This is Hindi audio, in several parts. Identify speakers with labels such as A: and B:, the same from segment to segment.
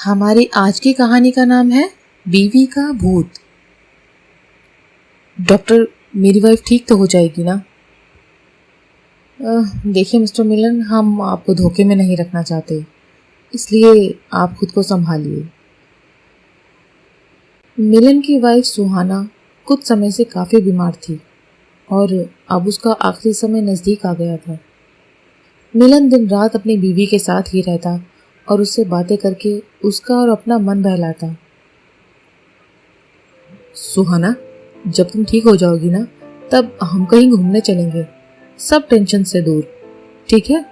A: हमारी आज की कहानी का नाम है बीवी का भूत। डॉक्टर, मेरी वाइफ ठीक तो हो जाएगी ना? देखिए मिस्टर मिलन, हम आपको धोखे में नहीं रखना चाहते, इसलिए आप खुद को संभालिए। मिलन की वाइफ सुहाना कुछ समय से काफ़ी बीमार थी और अब उसका आखिरी समय नज़दीक आ गया था। मिलन दिन रात अपनी बीवी के साथ ही रहता और उससे बातें करके उसका और अपना मन बहलाता। सुहाना, जब तुम ठीक हो जाओगी ना, तब हम कहीं घूमने चलेंगे, सब टेंशन से दूर, ठीक है?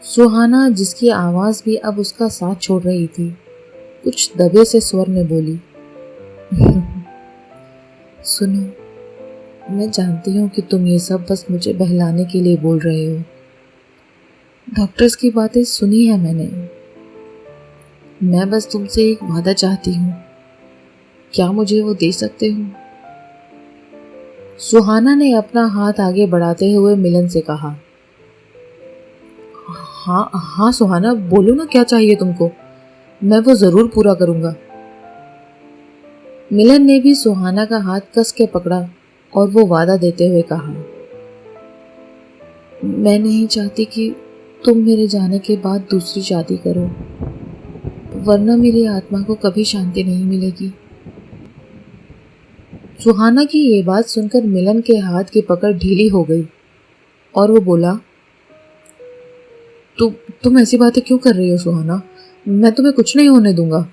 A: सुहाना, जिसकी आवाज भी अब उसका साथ छोड़ रही थी, कुछ दबे से स्वर में बोली, सुनो, मैं जानती हूँ कि तुम ये सब बस मुझे बहलाने के लिए बोल रहे हो। डॉक्टर्स की बातें सुनी है मैंने। मैं बस तुमसे एक वादा चाहती हूँ, क्या मुझे वो दे सकते हो? सुहाना ने अपना हाथ आगे बढ़ाते हुए मिलन से कहा। हाँ हाँ सुहाना, बोलो ना, क्या चाहिए तुमको? मैं वो जरूर पूरा करूंगा। मिलन ने भी सुहाना का हाथ कस के पकड़ा और वो वादा देते हुए कहा, मैं नहीं चाहती कि तुम मेरे जाने के बाद दूसरी शादी करो, वरना मेरी आत्मा को कभी शांति नहीं मिलेगी। सुहाना की ये बात सुनकर मिलन के हाथ की पकड़ ढीली हो गई और वो बोला, तुम ऐसी बातें क्यों कर रही हो सुहाना? मैं तुम्हें कुछ नहीं होने दूंगा।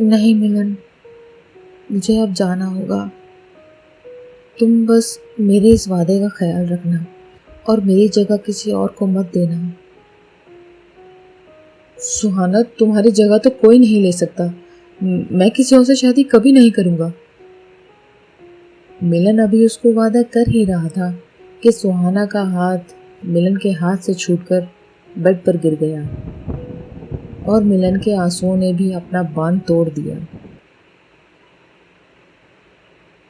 A: नहीं मिलन, मुझे अब जाना होगा। तुम बस मेरे इस वादे का ख्याल रखना और मेरी जगह किसी और को मत देना। सुहाना, तुम्हारी जगह तो कोई नहीं ले सकता। मैं किसी और से शादी कभी नहीं करूंगा। मिलन अभी उसको वादा कर ही रहा था कि सुहाना का हाथ मिलन के हाथ से छूटकर बेड पर गिर गया और मिलन के आंसुओं ने भी अपना बांध तोड़ दिया।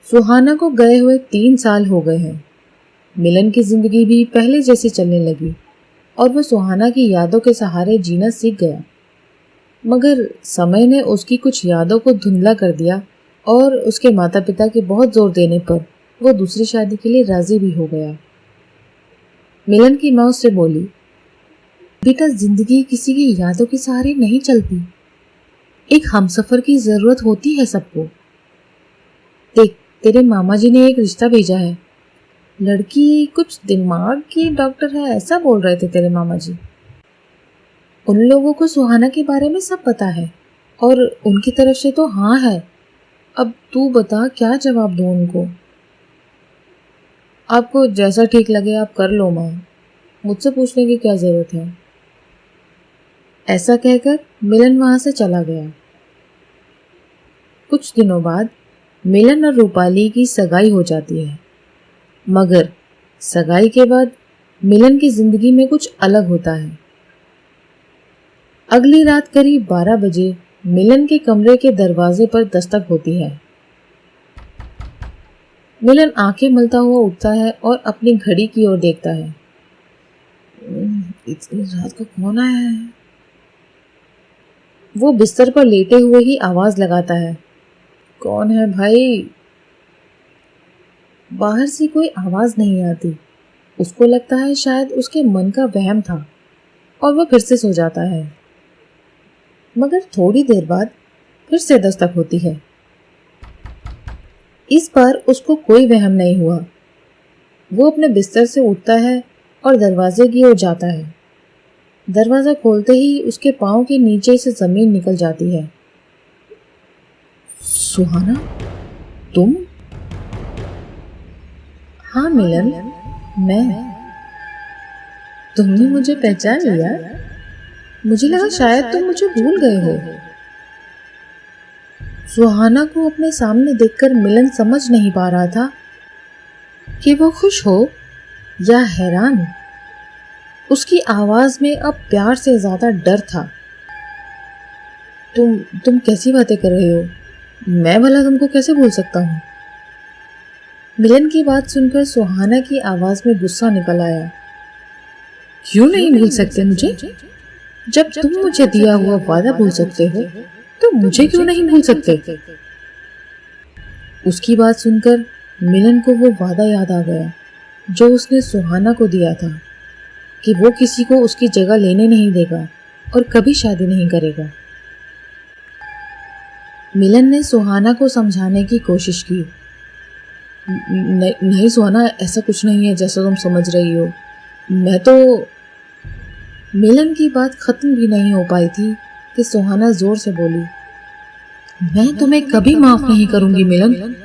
A: सुहाना को गए हुए 3 साल हो गए हैं। मिलन की जिंदगी भी पहले जैसी चलने लगी और वह सुहाना की यादों के सहारे जीना सीख गया। मगर समय ने उसकी कुछ यादों को धुंधला कर दिया और उसके माता पिता के बहुत जोर देने पर वो दूसरी शादी के लिए राजी भी हो गया। मिलन की माँ उससे बोली, बेटा, जिंदगी किसी की यादों के सहारे नहीं चलती, एक हमसफर की जरूरत होती है सबको। देख, तेरे मामा जी ने एक रिश्ता भेजा है, लड़की कुछ दिमाग की डॉक्टर है, ऐसा बोल रहे थे तेरे मामा जी। उन लोगों को सुहाना के बारे में सब पता है और उनकी तरफ से तो हाँ है। अब तू बता, क्या जवाब दूं उनको? आपको जैसा ठीक लगे आप कर लो माँ, मुझसे पूछने की क्या जरूरत है। ऐसा कहकर मिलन वहां से चला गया। कुछ दिनों बाद मिलन और रूपाली की सगाई हो जाती है, मगर सगाई के बाद मिलन की जिंदगी में कुछ अलग होता है। अगली रात करीब 12 बजे मिलन के कमरे के दरवाजे पर दस्तक होती है। मिलन आंखें मलता हुआ उठता है और अपनी घड़ी की ओर देखता है। इतनी रात को कौन आया है? वो बिस्तर पर लेटे हुए ही आवाज लगाता है, कौन है भाई? बाहर से कोई आवाज नहीं आती। उसको लगता है शायद उसके मन का वहम था और वह फिर से सो जाता है। मगर थोड़ी देर बाद फिर से दस्तक होती है। इस बार उसको कोई वहम नहीं हुआ। वो अपने बिस्तर से उठता है और दरवाजे की ओर जाता है। दरवाजा खोलते ही उसके पांव के नीचे से जमीन निकल जाती है। सुहाना, तुम? हाँ मिलन, मैं। तुमने मुझे पहचान लिया? मुझे लगा शायद तुम मुझे भूल गए हो। सुहाना को अपने सामने देखकर मिलन समझ नहीं पा रहा था कि वो खुश हो या हैरान। उसकी आवाज में अब प्यार से ज्यादा डर था। तुम कैसी बातें कर रहे हो? मैं भला तुमको कैसे भूल सकता हूँ? मिलन की बात सुनकर सुहाना की आवाज में गुस्सा निकल आया। क्यों नहीं भूल सकते मुझे? जब तुम मुझे दिया हुआ वादा भूल सकते हो तो मुझे क्यों नहीं भूल सकते? उसकी बात सुनकर मिलन को वो वादा याद आ गया जो उसने सुहाना को दिया था कि वो किसी को उसकी जगह लेने नहीं देगा और कभी शादी नहीं करेगा। मिलन ने सुहाना को समझाने की कोशिश की। नहीं सुहाना, ऐसा कुछ नहीं है जैसा तुम समझ रही हो। मैं तो। मिलन की बात खत्म भी नहीं हो पाई थी कि सुहाना जोर से बोली, मैं तुम्हें कभी माफ नहीं करूंगी मिलन।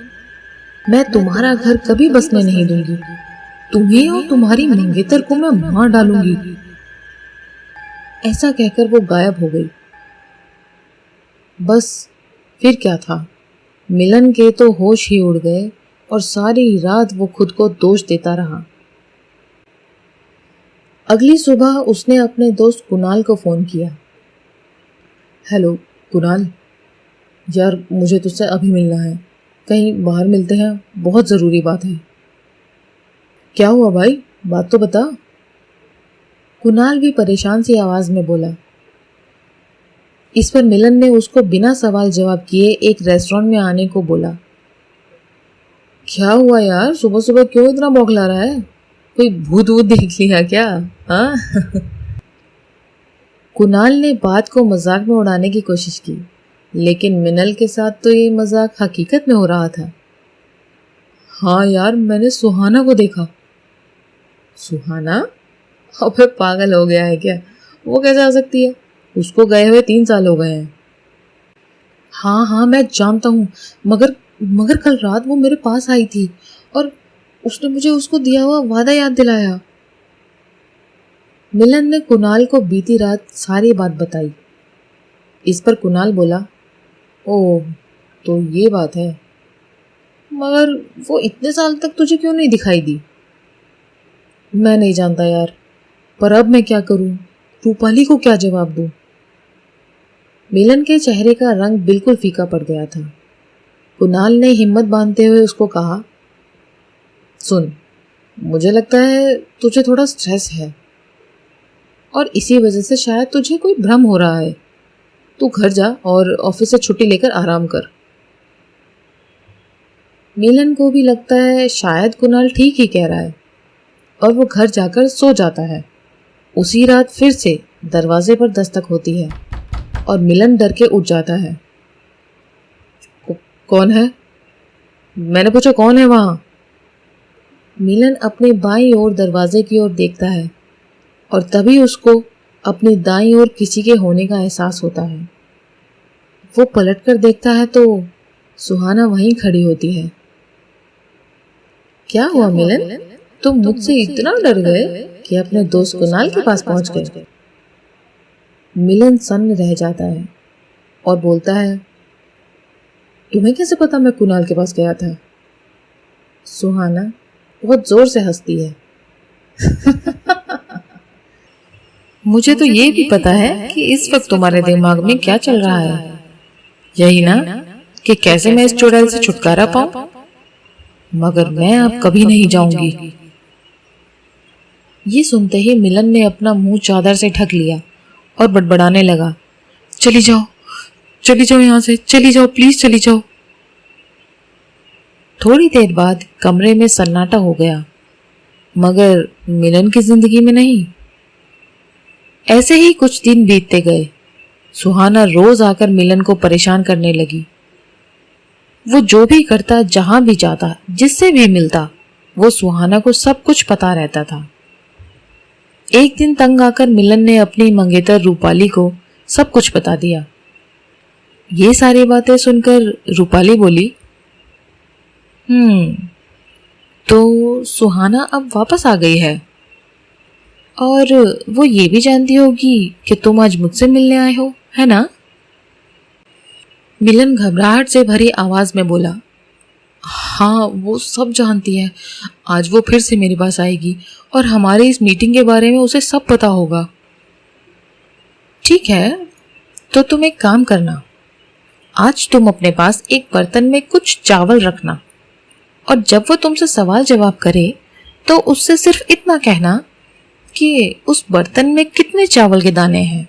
A: मैं तुम्हारा घर कभी बसने नहीं दूंगी। तुम्हें और तुम्हारी मंगेतर को मैं मार डालूंगी। ऐसा कहकर वो गायब हो गई। बस फिर क्या था, मिलन के तो होश ही उड़ गए और सारी रात वो खुद को दोष देता रहा। अगली सुबह उसने अपने दोस्त कुणाल को फोन किया। हेलो कुणाल, यार मुझे तुझसे अभी मिलना है, कहीं बाहर मिलते हैं, बहुत ज़रूरी बात है। क्या हुआ भाई, बात तो बता। कुणाल भी परेशान सी आवाज़ में बोला। इस पर मिलन ने उसको बिना सवाल जवाब किए एक रेस्टोरेंट में आने को बोला। क्या हुआ यार, सुबह सुबह क्यों इतना बौखला रहा है? कोई भूत वूत देख लिया क्या? हाँ कुणाल ने बात को मजाक में उड़ाने की कोशिश की, लेकिन मिनल के साथ तो ये मजाक हकीकत में हो रहा था। हाँ यार, मैंने सुहाना को देखा। सुहाना? अबे पागल हो गया है क्या? वो कैसे आ सकती है? उसको गए हुए 3 साल हो गए हैं। हाँ मैं जानता हूँ, मगर कल रात वो मेरे पास आई थी और उसने मुझे उसको दिया हुआ वादा याद दिलाया। मिलन ने कुणाल को बीती रात सारी बात बताई। इस पर कुणाल बोला, ओह तो ये बात है, मगर वो इतने साल तक तुझे क्यों नहीं दिखाई दी? मैं नहीं जानता यार, पर अब मैं क्या करूं? रूपाली को क्या जवाब दूं? मिलन के चेहरे का रंग बिल्कुल फीका पड़ गया था। कुणाल ने हिम्मत बांधते हुए उसको कहा, सुन, मुझे लगता है तुझे थोड़ा स्ट्रेस है और इसी वजह से शायद तुझे कोई भ्रम हो रहा है। तू घर जा और ऑफिस से छुट्टी लेकर आराम कर। मिलन को भी लगता है शायद कुणाल ठीक ही कह रहा है और वो घर जाकर सो जाता है। उसी रात फिर से दरवाजे पर दस्तक होती है और मिलन डर के उठ जाता है। कौन है? मैंने पूछा, कौन है वहां? मिलन अपने बाईं ओर दरवाजे की ओर देखता है और तभी उसको अपनी दाईं ओर किसी के होने का एहसास होता है। वो पलटकर देखता है तो सुहाना वहीं खड़ी होती है। क्या हुआ मिलन, तुम मुझसे इतना डर गए कि अपने दोस्त कुणाल के पास पहुंच गए? मिलन सन्न रह जाता है और बोलता है, तुम्हें कैसे पता मैं कुणाल के पास गया था? सुहाना बहुत जोर से हंसती है। मुझे तो ये भी पता है कि इस वक्त तुम्हारे दिमाग में क्या चल रहा है। यही ना कि कैसे मैं इस चुड़ैल से छुटकारा पाऊं, मगर मैं अब कभी नहीं जाऊंगी। ये सुनते ही मिलन ने अपना मुंह चादर से ढक लिया और बड़बड़ाने लगा, चली जाओ यहाँ से, चली जाओ प्लीज, चली जाओ। थोड़ी देर बाद कमरे में सन्नाटा हो गया, मगर मिलन की जिंदगी में नहीं। ऐसे ही कुछ दिन बीतते गए। सुहाना रोज आकर मिलन को परेशान करने लगी। वो जो भी करता, जहां भी जाता, जिससे भी मिलता, वो सुहाना को सब कुछ पता रहता था। एक दिन तंग आकर मिलन ने अपनी मंगेतर रूपाली को सब कुछ बता दिया। ये सारी बातें सुनकर रूपाली बोली, तो सुहाना अब वापस आ गई है और वो ये भी जानती होगी कि तुम आज मुझसे मिलने आए हो, है ना? मिलन घबराहट से भरी आवाज में बोला, हाँ वो सब जानती है। आज वो फिर से मेरे पास आएगी और हमारी इस मीटिंग के बारे में उसे सब पता होगा। ठीक है, तो तुम एक काम करना, आज तुम अपने पास एक बर्तन में कुछ चावल रखना और जब वो तुमसे सवाल जवाब करे तो उससे सिर्फ इतना कहना कि उस बर्तन में कितने चावल के दाने हैं।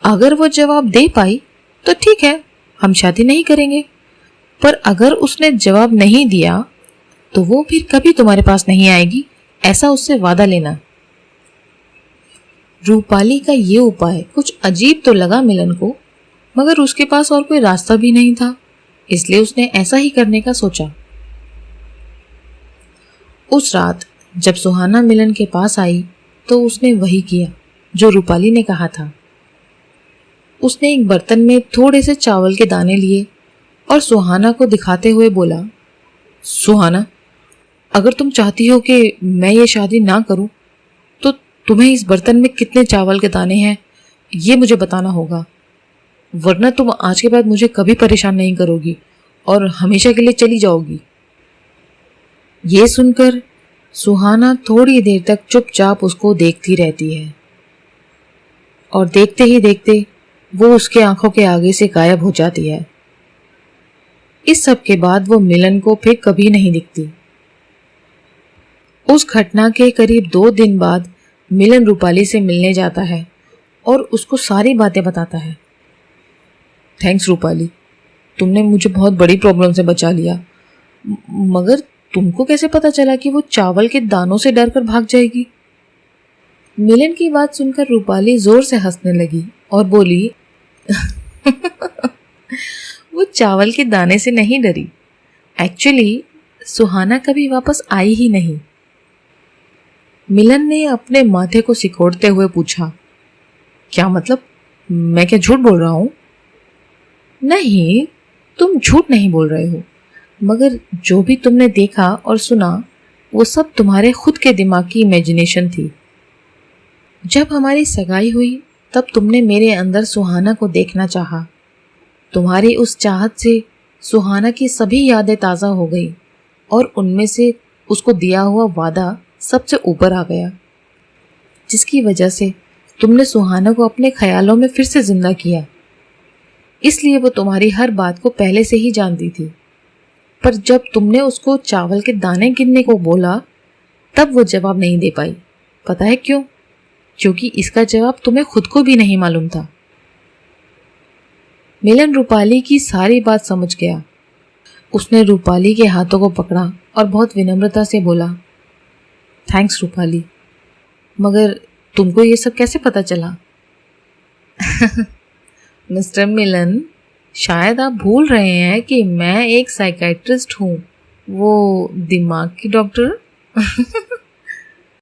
A: अगर वो जवाब दे पाई तो ठीक है, हम शादी नहीं करेंगे, पर अगर उसने जवाब नहीं दिया तो वो फिर कभी तुम्हारे पास नहीं आएगी, ऐसा उससे वादा लेना। रूपाली का ये उपाय कुछ अजीब तो लगा मिलन को, मगर उसके पास और कोई रास्ता भी नहीं था, इसलिए उसने ऐसा ही करने का सोचा। उस रात जब सुहाना मिलन के पास आई तो उसने वही किया जो रूपाली ने कहा था। उसने एक बर्तन में थोड़े से चावल के दाने लिए और सुहाना को दिखाते हुए बोला, सुहाना, अगर तुम चाहती हो कि मैं ये शादी ना करूं तो तुम्हें इस बर्तन में कितने चावल के दाने हैं ये मुझे बताना होगा, वरना तुम आज के बाद मुझे कभी परेशान नहीं करोगी और हमेशा के लिए चली जाओगी। ये सुनकर सुहाना थोड़ी देर तक चुपचाप उसको देखती रहती है और देखते ही देखते वो उसके आंखों के आगे से गायब हो जाती है। इस सब के बाद वो मिलन को फिर कभी नहीं दिखती। उस घटना के करीब 2 दिन बाद मिलन रूपाली से मिलने जाता है और उसको सारी बातें बताता है। थैंक्स रूपाली, तुमने मुझे बहुत बड़ी प्रॉब्लम से बचा लिया, मगर तुमको कैसे पता चला कि वो चावल के दानों से डर कर भाग जाएगी? मिलन की बात सुनकर रूपाली जोर से हंसने लगी और बोली, वो चावल के दाने से नहीं डरी, एक्चुअली सुहाना कभी वापस आई ही नहीं। मिलन ने अपने माथे को सिकोड़ते हुए पूछा, क्या मतलब, मैं क्या झूठ बोल रहा हूं? नहीं, तुम झूठ नहीं बोल रहे हो, मगर जो भी तुमने देखा और सुना वो सब तुम्हारे खुद के दिमाग की इमेजिनेशन थी। जब हमारी सगाई हुई तब तुमने मेरे अंदर सुहाना को देखना चाहा। तुम्हारी उस चाहत से सुहाना की सभी यादें ताज़ा हो गई और उनमें से उसको दिया हुआ वादा सबसे ऊपर आ गया, जिसकी वजह से तुमने सुहाना को अपने ख्यालों में फिर से जिंदा किया। इसलिए वो तुम्हारी हर बात को पहले से ही जानती थी, पर जब तुमने उसको चावल के दाने गिनने को बोला तब वो जवाब नहीं दे पाई। पता है क्यों? क्योंकि इसका जवाब तुम्हें खुद को भी नहीं मालूम था। मिलन रूपाली की सारी बात समझ गया। उसने रूपाली के हाथों को पकड़ा और बहुत विनम्रता से बोला, थैंक्स रूपाली, मगर तुमको ये सब कैसे पता चला? मिस्टर मिलन, शायद आप भूल रहे हैं कि मैं एक साइकियाट्रिस्ट हूँ, वो दिमाग की डॉक्टर।